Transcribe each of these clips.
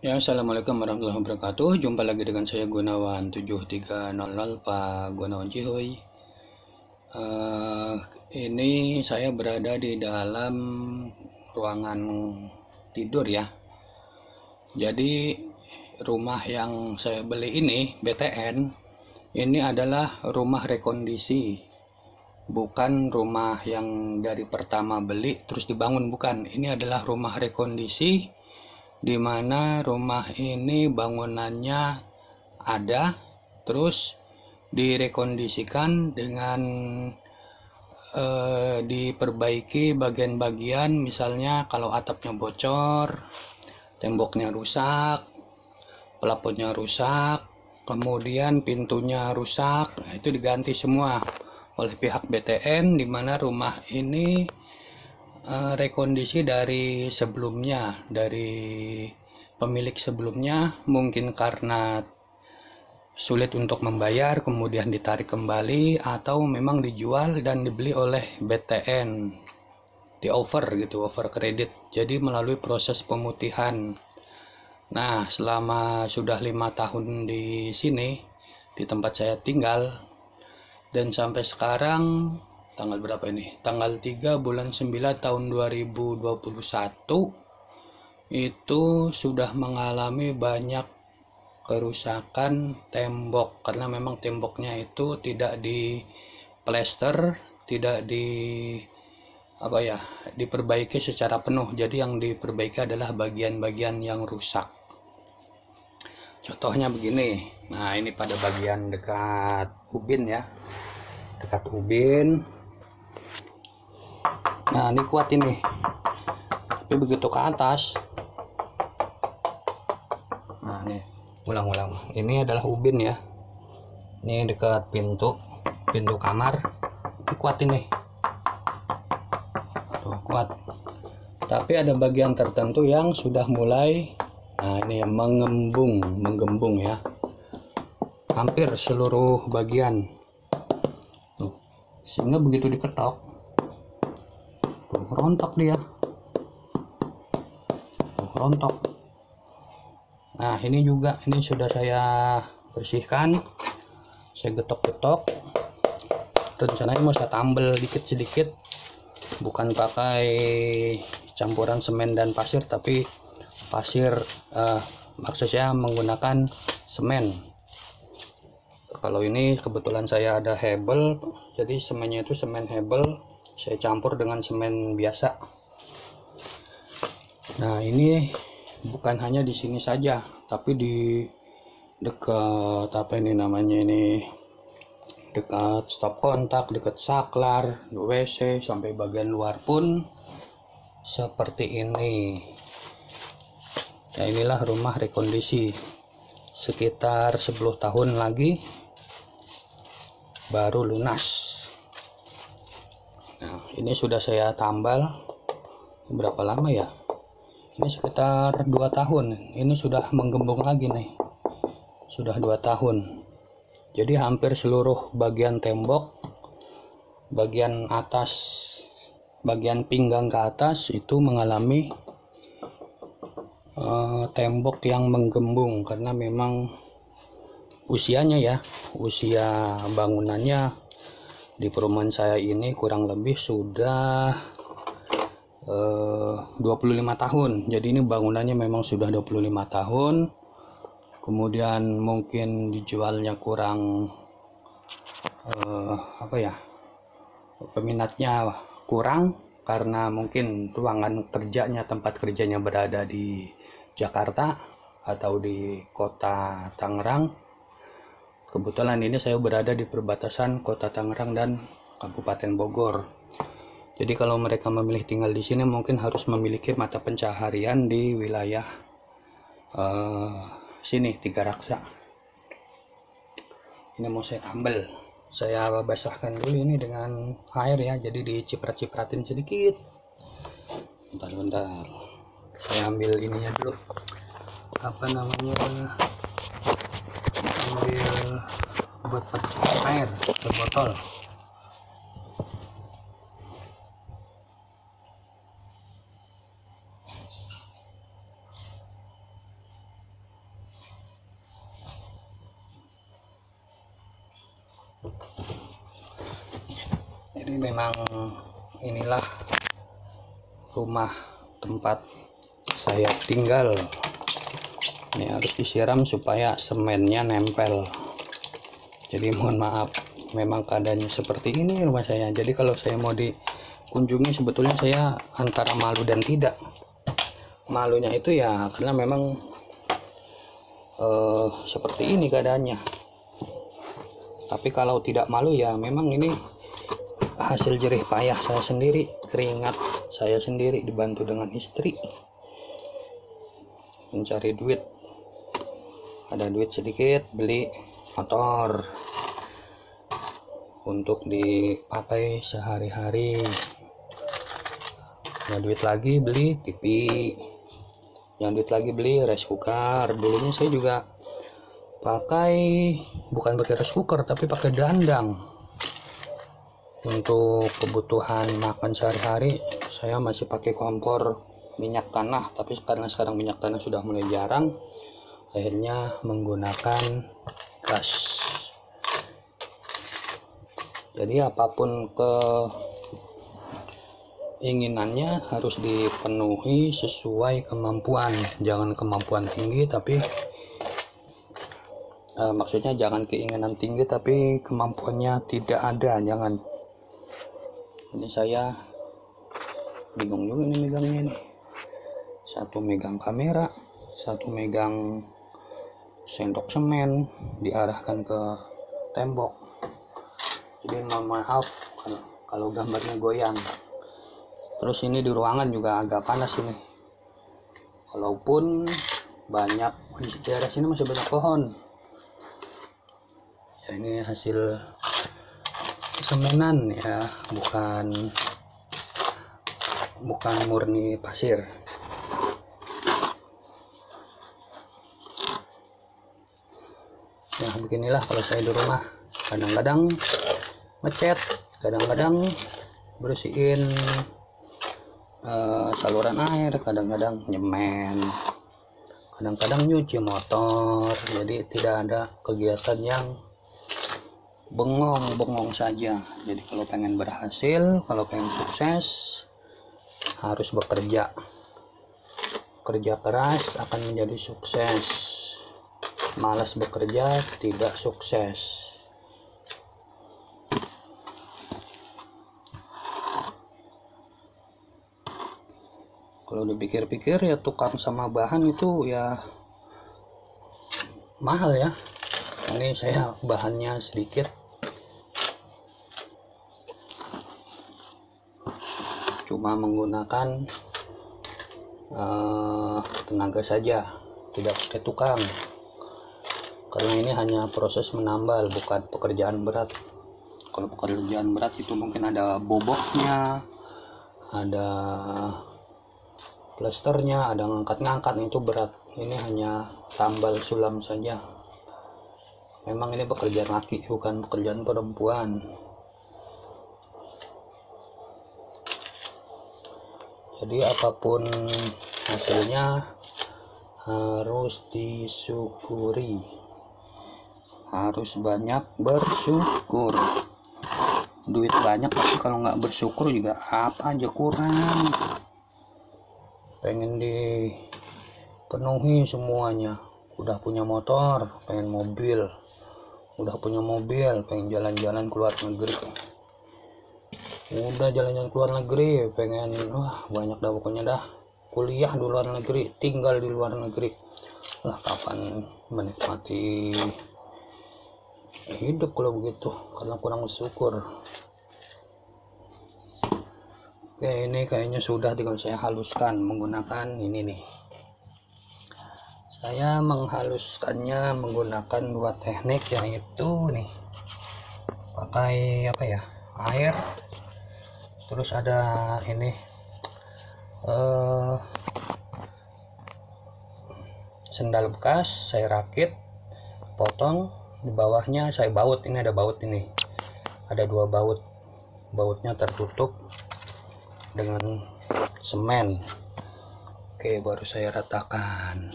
Ya, assalamualaikum warahmatullahi wabarakatuh. Jumpa lagi dengan saya Gunawan 7300 Pak Gunawan Cihoy. Eh, ini saya berada di dalam ruangan tidur ya. Jadi rumah yang saya beli ini BTN ini adalah rumah rekondisi, bukan rumah yang dari pertama beli terus dibangun, bukan. Ini adalah rumah rekondisi di mana rumah ini bangunannya ada, terus direkondisikan dengan diperbaiki bagian-bagian, misalnya kalau atapnya bocor, temboknya rusak, plafonnya rusak, kemudian pintunya rusak. Nah, itu diganti semua oleh pihak BTN, di mana rumah ini rekondisi dari sebelumnya, dari pemilik sebelumnya, mungkin karena sulit untuk membayar kemudian ditarik kembali, atau memang dijual dan dibeli oleh BTN, di over gitu, over kredit, jadi melalui proses pemutihan. Nah, selama sudah 5 tahun di sini, di tempat saya tinggal, dan sampai sekarang tanggal berapa ini, tanggal 3 bulan 9 tahun 2021, itu sudah mengalami banyak kerusakan tembok, karena memang temboknya itu tidak di plester, tidak di apa ya, diperbaiki secara penuh. Jadi yang diperbaiki adalah bagian-bagian yang rusak. Contohnya begini. Nah, ini pada bagian dekat ubin ya, dekat ubin. Nah, ini kuat ini, tapi begitu ke atas, nah nih, ulang-ulang, ini adalah ubin ya, ini dekat pintu kamar, ini kuat ini. Tuh, kuat. Tapi ada bagian tertentu yang sudah mulai, nah ini yang menggembung ya, hampir seluruh bagian. Tuh, sehingga begitu diketok, tuh rontok dia, tuh rontok. Nah, ini juga, ini sudah saya bersihkan, saya getok-getok. Rencananya mau saya tambal dikit sedikit, bukan pakai campuran semen dan pasir, tapi pasir, maksud saya menggunakan semen. Kalau ini kebetulan saya ada hebel, jadi semennya itu semen hebel, saya campur dengan semen biasa. Nah, ini bukan hanya di sini saja, tapi di dekat apa ini namanya ini, dekat stop kontak, dekat saklar, WC, sampai bagian luar pun seperti ini. Nah, inilah rumah rekondisi. Sekitar 10 tahun lagi baru lunas. Nah, ini sudah saya tambal berapa lama ya? Ini sekitar 2 tahun. Ini sudah menggembung lagi nih. Sudah 2 tahun. Jadi hampir seluruh bagian tembok, bagian atas, bagian pinggang ke atas itu mengalami tembok yang menggembung, karena memang usianya ya, usia bangunannya di perumahan saya ini kurang lebih sudah 25 tahun. Jadi ini bangunannya memang sudah 25 tahun. Kemudian mungkin dijualnya kurang, apa ya, peminatnya kurang, karena mungkin ruangan kerjanya, tempat kerjanya berada di Jakarta atau di kota Tangerang. Kebetulan ini saya berada di perbatasan kota Tangerang dan Kabupaten Bogor. Jadi kalau mereka memilih tinggal di sini, mungkin harus memiliki mata pencaharian di wilayah sini, Tiga Raksa. Ini mau saya tambal, saya basahkan dulu ini dengan air ya, jadi diciprat-cipratin sedikit. Bentar, saya ambil ininya dulu, apa namanya, ambil buat air ke botol. Jadi memang inilah rumah tempat saya tinggal. Ini harus disiram supaya semennya nempel. Jadi mohon maaf, memang keadaannya seperti ini rumah saya. Jadi kalau saya mau dikunjungi, sebetulnya saya antara malu dan tidak. Malunya itu ya karena memang seperti ini keadaannya. Tapi kalau tidak malu ya memang ini hasil jerih payah saya sendiri, keringat saya sendiri dibantu dengan istri mencari duit. Ada duit sedikit, beli motor untuk dipakai sehari-hari. Ada duit lagi beli TV, yang duit lagi beli rice cooker. Dulunya saya juga bukan pakai rice cooker tapi pakai dandang untuk kebutuhan makan sehari-hari. Saya masih pakai kompor minyak tanah, tapi karena sekarang minyak tanah sudah mulai jarang, akhirnya menggunakan gas. Jadi apapun keinginannya harus dipenuhi sesuai kemampuan. Jangan kemampuan tinggi tapi maksudnya jangan keinginan tinggi tapi kemampuannya tidak ada, jangan. Ini saya bingung juga nih megangnya nih. Satu megang kamera, satu megang sendok semen diarahkan ke tembok. Jadi mohon maaf kalau gambarnya goyang. Terus ini di ruangan juga agak panas ini. Walaupun banyak di daerah sini masih banyak pohon. Ya ini hasil semenan ya, bukan murni pasir. Nah beginilah kalau saya di rumah, kadang-kadang ngecat, kadang-kadang bersihin saluran air, kadang-kadang nyemen, kadang-kadang nyuci motor. Jadi tidak ada kegiatan yang bengong saja. Jadi kalau pengen berhasil, kalau pengen sukses, harus bekerja. Kerja keras akan menjadi sukses. Malas bekerja tidak sukses. Kalau dipikir-pikir ya tukang sama bahan itu ya mahal ya. Ini saya bahannya sedikit, cuma menggunakan tenaga saja, tidak pakai tukang, karena ini hanya proses menambal, bukan pekerjaan berat. Kalau pekerjaan berat itu mungkin ada boboknya, ada plasternya, ada ngangkat-ngangkat, itu berat. Ini hanya tambal sulam saja. Memang ini pekerjaan laki, bukan pekerjaan perempuan. Jadi apapun hasilnya harus disyukuri, harus banyak bersyukur. Duit banyak tapi kalau nggak bersyukur juga apa aja kurang. Pengen dipenuhi semuanya, udah punya motor, pengen mobil, udah punya mobil, pengen jalan-jalan keluar negeri, udah jalan-jalan keluar negeri, pengen banyak dah pokoknya dah, kuliah di luar negeri, tinggal di luar negeri. Lah kapan menikmati hidup kalau begitu, karena kurang bersyukur. Oke, ini kayaknya sudah tinggal saya haluskan menggunakan ini nih. Saya menghaluskannya menggunakan dua teknik, yaitu nih pakai air, terus ada ini sendal bekas saya rakit, potong, di bawahnya saya baut. Ini ada baut, ini ada dua baut, bautnya tertutup dengan semen. Oke, baru saya ratakan.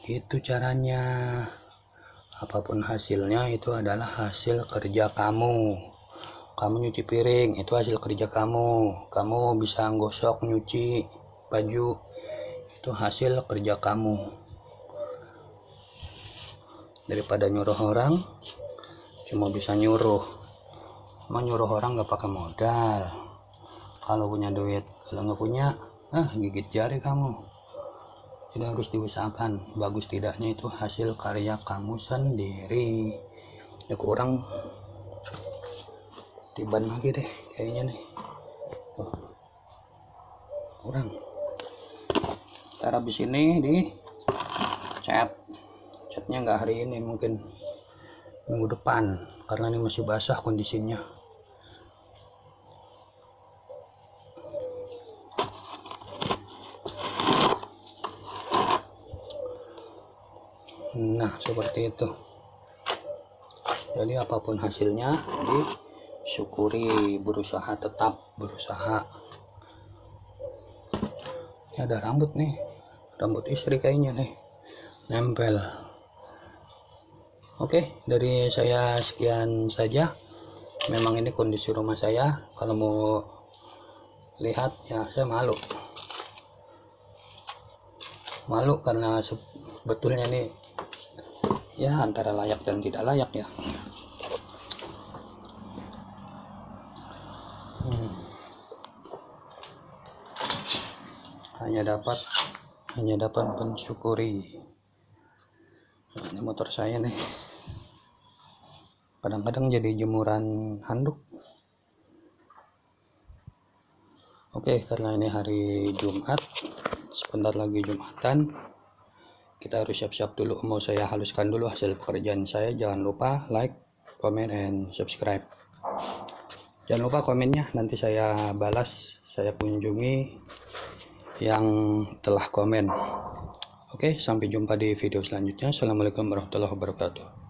Itu caranya. Apapun hasilnya itu adalah hasil kerja kamu. kamu nyuci piring, itu hasil kerja kamu bisa gosok, nyuci baju, itu hasil kerja kamu. Daripada nyuruh orang cuma bisa nyuruh, nyuruh orang gak pakai modal. Kalau punya duit, kalau nggak punya gigit jari kamu. Tidak harus diusahakan, bagus tidaknya itu hasil karya kamu sendiri. Ya kurang tiban lagi deh kayaknya nih. Kurang. Ntar habis ini di catnya nggak hari ini, mungkin minggu depan, karena ini masih basah kondisinya. Nah seperti itu. Jadi apapun hasilnya disyukuri, tetap berusaha. Ini ada rambut nih, rambut istri kayaknya nih, nempel. Oke, dari saya sekian saja. Memang ini kondisi rumah saya, kalau mau lihat ya saya malu karena sebetulnya nih ya antara layak dan tidak layak ya. Hanya dapat mensyukuri. Nah, ini motor saya nih, kadang-kadang jadi jemuran handuk. Oke, karena ini hari Jumat, sebentar lagi Jumatan, kita harus siap-siap dulu. Mau saya haluskan dulu hasil pekerjaan saya. Jangan lupa like, comment, and subscribe. Jangan lupa komennya, nanti saya balas, saya kunjungi yang telah komen. Oke, sampai jumpa di video selanjutnya. Assalamualaikum warahmatullahi wabarakatuh.